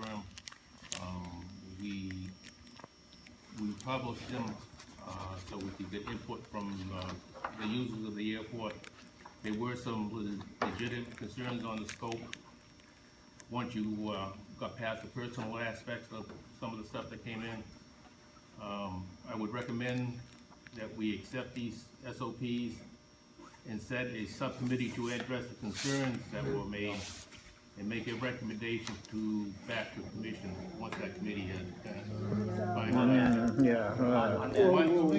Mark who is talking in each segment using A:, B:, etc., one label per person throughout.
A: firm. We published them, so we could get input from, the users of the airport. There were some legitimate concerns on the scope. Once you, got past the personal aspects of some of the stuff that came in, I would recommend that we accept these SOPs and set a subcommittee to address the concerns that were made and make a recommendation back to the commission once that committee has finalized.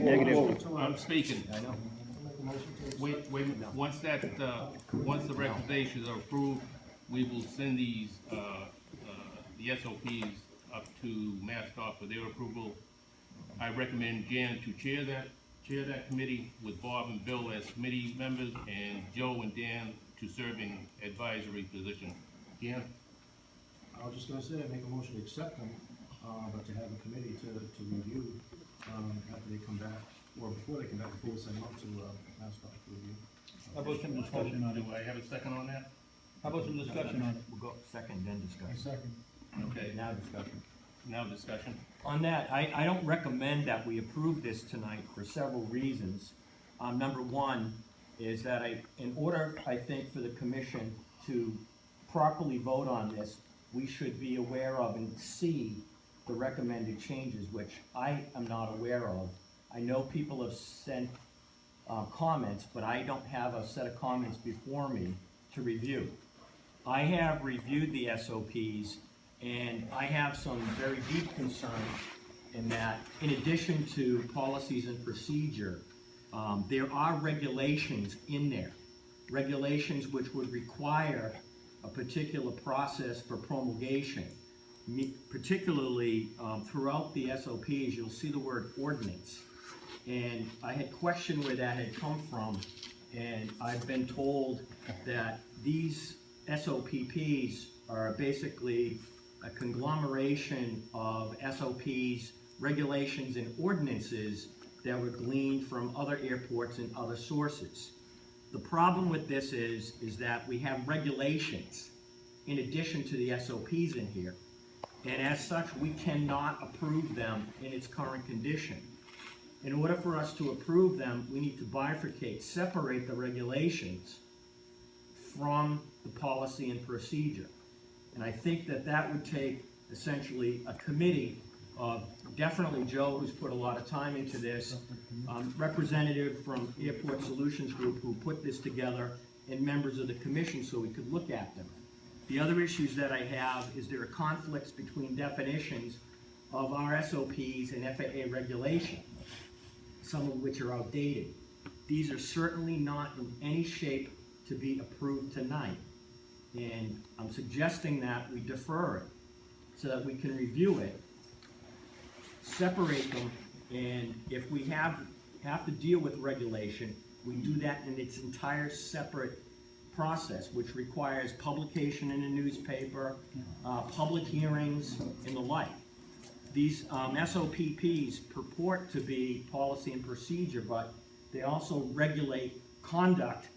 B: Negative.
A: I'm speaking.
C: I know.
A: Once the recommendations are approved, we will send these, the SOPs up to MassDOT for their approval. I recommend Jan to chair that committee with Bob and Bill as committee members and Joe and Dan to serve in advisory position. Jan?
D: I was just gonna say, make a motion to accept them, but to have a committee to review, after they come back, or before they come back, before we send them out to, MassDOT to review.
B: How about some discussion on it?
A: Do I have a second on that?
B: How about some discussion on it?
C: We'll go second, then discussion.
D: Second.
A: Okay,
C: Now discussion.
A: now discussion.
C: On that, I don't recommend that we approve this tonight for several reasons. Number one is that in order, I think, for the commission to properly vote on this, we should be aware of and see the recommended changes, which I am not aware of. I know people have sent comments, but I don't have a set of comments before me to review. I have reviewed the SOPs, and I have some very deep concerns in that, in addition to policies and procedure, there are regulations in there. Regulations which would require a particular process for promulgation. Particularly throughout the SOPs, you'll see the word ordinance. And I had questioned where that had come from, and I've been told that these SOPPs are basically a conglomeration of SOPs, regulations, and ordinances that were gleaned from other airports and other sources. The problem with this is that we have regulations in addition to the SOPs in here, and as such, we cannot approve them in its current condition. In order for us to approve them, we need to bifurcate, separate the regulations from the policy and procedure. And I think that would take essentially a committee of definitely Joe, who's put a lot of time into this, representative from Airport Solutions Group who put this together, and members of the commission so we could look at them. The other issues that I have is there are conflicts between definitions of our SOPs and FAA regulation, some of which are outdated. These are certainly not in any shape to be approved tonight. And I'm suggesting that we defer it so that we can review it, separate them, and if we have to deal with regulation, we do that in its entire separate process, which requires publication in a newspaper, public hearings, and the like. These SOPPs purport to be policy and procedure, but they also regulate conduct,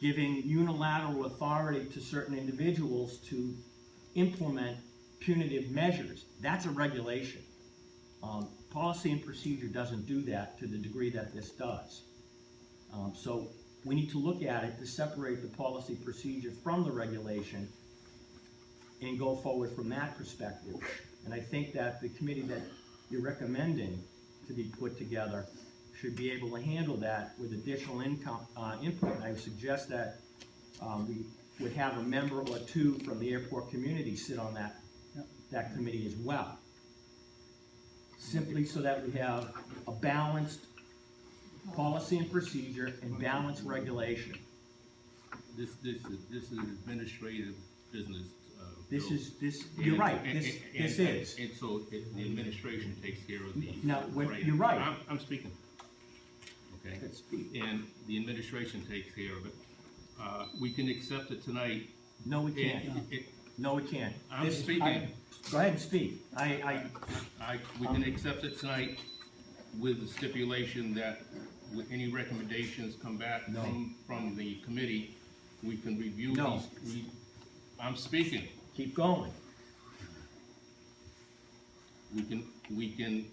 C: giving unilateral authority to certain individuals to implement punitive measures. That's a regulation. Policy and procedure doesn't do that to the degree that this does. So we need to look at it to separate the policy procedure from the regulation and go forward from that perspective. And I think that the committee that you're recommending to be put together should be able to handle that with additional input. And I would suggest that we would have a member or two from the airport community sit on that committee as well. Simply so that we have a balanced policy and procedure and balanced regulation.
A: This is administrative business.
C: You're right, this is.
A: And so the administration takes care of these.
C: Now, you're right.
A: I'm speaking. Okay?
C: Let's speak.
A: And the administration takes care of it. We can accept it tonight.
C: No, we can't. No, we can't.
A: I'm speaking.
C: Go ahead and speak.
A: We can accept it tonight with the stipulation that with any recommendations come back from the committee, we can review
C: No.
A: these. I'm speaking.
C: Keep going.
A: we can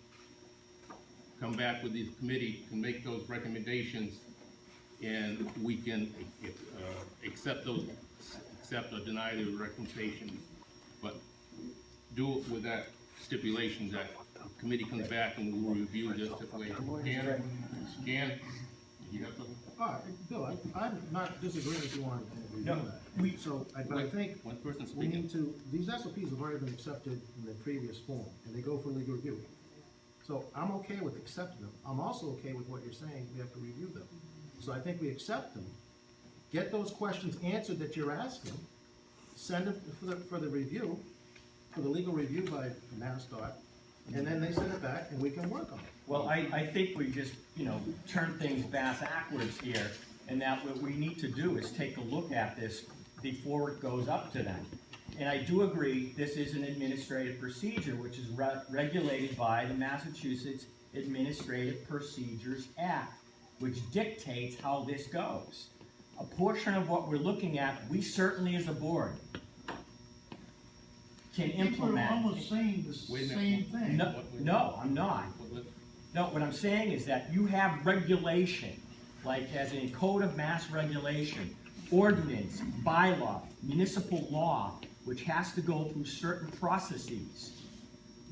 A: come back with the committee, can make those recommendations, and we can, accept or deny the recommendations, but do it with that stipulation that the committee comes back and we'll review this way. Jan, you have something?
D: Bill, I'm not disagreeing with you on
C: No,
D: that. But I think
A: One person
D: we need
A: speaking.
D: these SOPs have already been accepted in their previous form, and they go for legal review. So I'm okay with accepting them. I'm also okay with what you're saying, we have to review them. So I think we accept them, get those questions answered that you're asking, send it for the review, for the legal review by MassDOT, and then they send it back and we can work on it.
C: well, I think we just, turn things backwards here, and that what we need to do is take a look at this before it goes up to them. And I do agree, this is an administrative procedure, which is regulated by the Massachusetts Administrative Procedures Act, which dictates how this goes. A portion of what we're looking at, we certainly as a board can implement.
B: We're almost saying the
A: Wait a
B: same
A: minute.
B: thing.
C: No, I'm not. No, what I'm saying is that you have regulation, like as in Code of Mass Regulation, ordinance, bylaw, municipal law, which has to go through certain processes.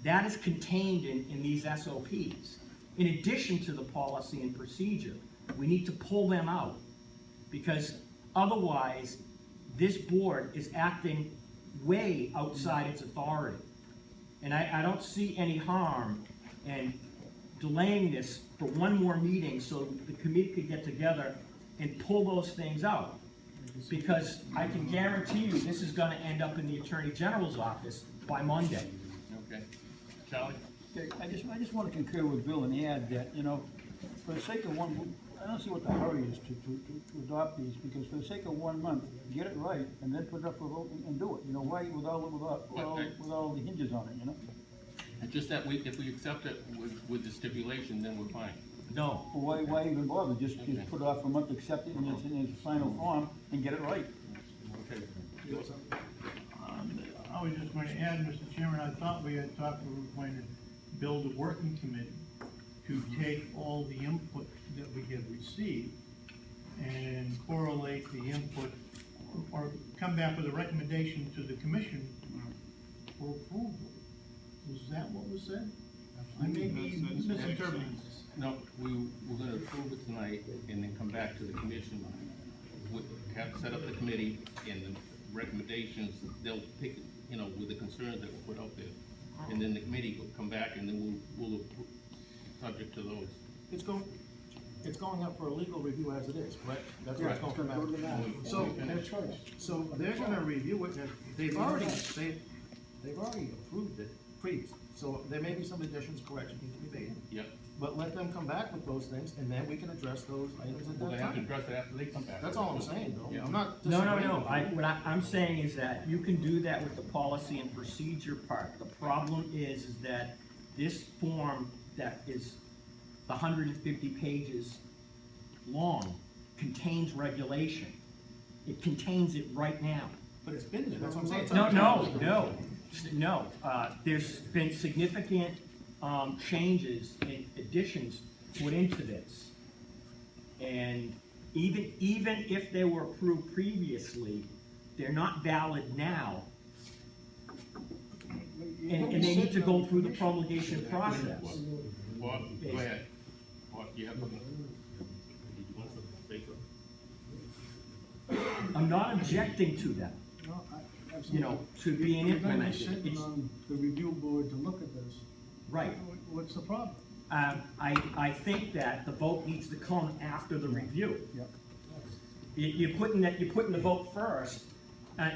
C: That is contained in these SOPs. In addition to the policy and procedure, we need to pull them out, because otherwise, this board is acting way outside its authority. And I don't see any harm in delaying this for one more meeting so the committee could get together and pull those things out. Because I can guarantee you, this is gonna end up in the Attorney General's office by Monday.
A: Okay. Charlie?
B: Okay, I just want to concur with Bill and add that, for the sake of one, I don't see what the hurry is to adopt these, because for the sake of 1 month, get it right, and then put it up for vote and do it, why, with all the hinges on it,
A: It's just that if we accept it with the stipulation, then we're fine.
C: No,
B: Well, why even bother, just put it off for a month, accept it in its final form, and get it right.
A: Okay.
E: I was just going to add, Mr. Chairman, I thought we had talked, we were going to build a working committee to take all the input that we had received and correlate the input, or come back with a recommendation to the commission for approval. Was that what was said? I may be misinterpreting this.
A: No, we're gonna approve it tonight and then come back to the commission, set up the committee and the recommendations, they'll pick, with the concerns that were put out there. And then the committee will come back and then we'll approve, subject to those.
D: It's going up for a legal review as it is, correct? That's what it's
A: Correct.
D: going to come back. So they're gonna review it, and they've already approved it previously. So there may be some additions, corrections need to be made,
A: Yep.
D: but let them come back with those things, and then we can address those items at
A: We're
D: that
A: gonna have to
D: time.
A: address it after they come back.
D: That's all I'm saying, though.
A: Yeah.
D: I'm not
C: no,
D: disagreeing.
C: what I'm saying is that you can do that with the policy and procedure part. The problem is that this form that is 150 pages long contains regulation. It contains it right now.
D: But it's been there, that's what I'm saying. It's
C: No,
D: not-
C: no. There's been significant changes and additions put into this. And even if they were approved previously, they're not valid now. And they need to go through the promulgation process.
A: Bob, go ahead. Bob, you have something? Did you want to say something?
C: I'm not objecting to them,
B: No, absolutely.
C: to being
B: You're gonna be
C: implemented.
B: sitting
C: It's-
B: on the review board to look at this.
C: Right.
B: What's the problem?
C: I think that the vote needs to come after the review.
B: Yep.
C: You're putting the vote first.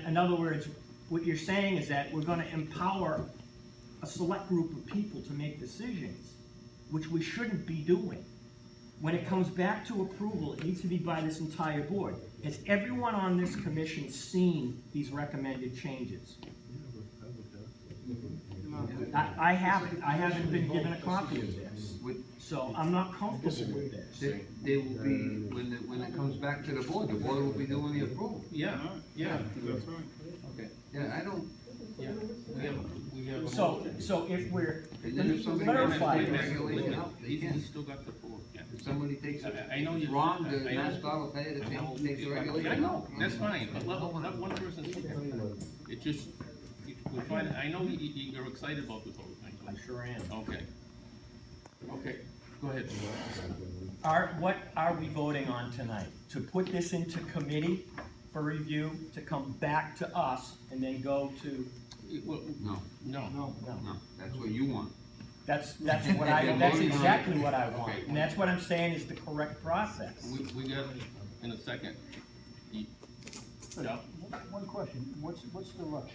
C: In other words, what you're saying is that we're gonna empower a select group of people to make decisions, which we shouldn't be doing. When it comes back to approval, it needs to be by this entire board. Has everyone on this commission seen these recommended changes? I haven't been given a copy of this, so I'm not comfortable with this.
F: They will be, when it comes back to the board will be doing the approval.
A: Yeah, yeah.
F: Okay. Yeah, I don't,
A: Yeah, we have a
C: So,
A: motion.
C: so if we're,
F: And
C: let
F: then
C: me
F: if somebody
C: clarify
F: makes a
C: this.
F: regulation out, they
A: He's
F: can.
A: still got the floor, yeah.
F: If somebody takes it,
A: I know you.
F: wrong,
A: I
F: the
A: know.
F: Mass will pay it, if he takes a regulation.
A: I know, that's fine, but let one person speak. It just, we're trying to, I know you're excited about this whole thing.
C: I sure am.
A: Okay. Okay, go ahead.
C: What are we voting on tonight? To put this into committee for review, to come back to us, and then go to,
A: Well,
F: No,
A: no.
C: no,
F: no, that's what you want.
C: that's exactly what I want, and that's what I'm saying is the correct process.
A: We got, in a second. Yeah.
B: One question, what's the rush?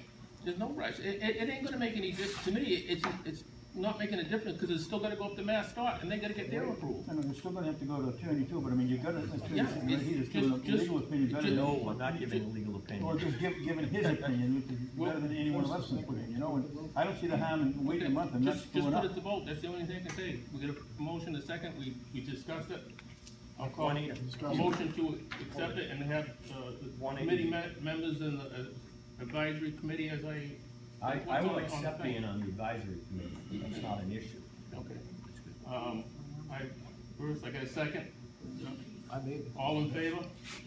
A: There's no rush. It ain't gonna make any difference. To me, it's not making a difference, because it's still gotta go up to Mass Dot, and they gotta get their approval.
B: And we're still gonna have to go to attorney too, but I mean, you got an attorney
A: Yeah,
B: sitting right here that's giving a
A: just-
B: legal opinion better
A: just-
B: than.
C: No, I'm not giving a legal
B: Or
C: opinion.
B: just giving his opinion, which is better than any one of us can put in, you know, and I don't see the harm in waiting a month and not
A: Just
B: screwing
A: put
B: up.
A: it to vote, that's the only thing I can say. We got a motion, a second, we discussed it. I'll call
C: Juanita.
A: a motion to accept it and have, the
C: Juanita.
A: committee members and the advisory committee as
C: I
A: what's
C: will
A: on the
C: accept
A: thing?
C: being on the advisory committee, that's not an issue.
A: Okay. First, I got a second.
D: I made it.
A: All in favor?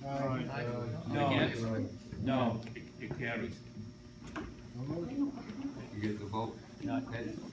C: No,
A: Against?
C: no,
A: It carries.
F: You get the vote.
C: not,
F: And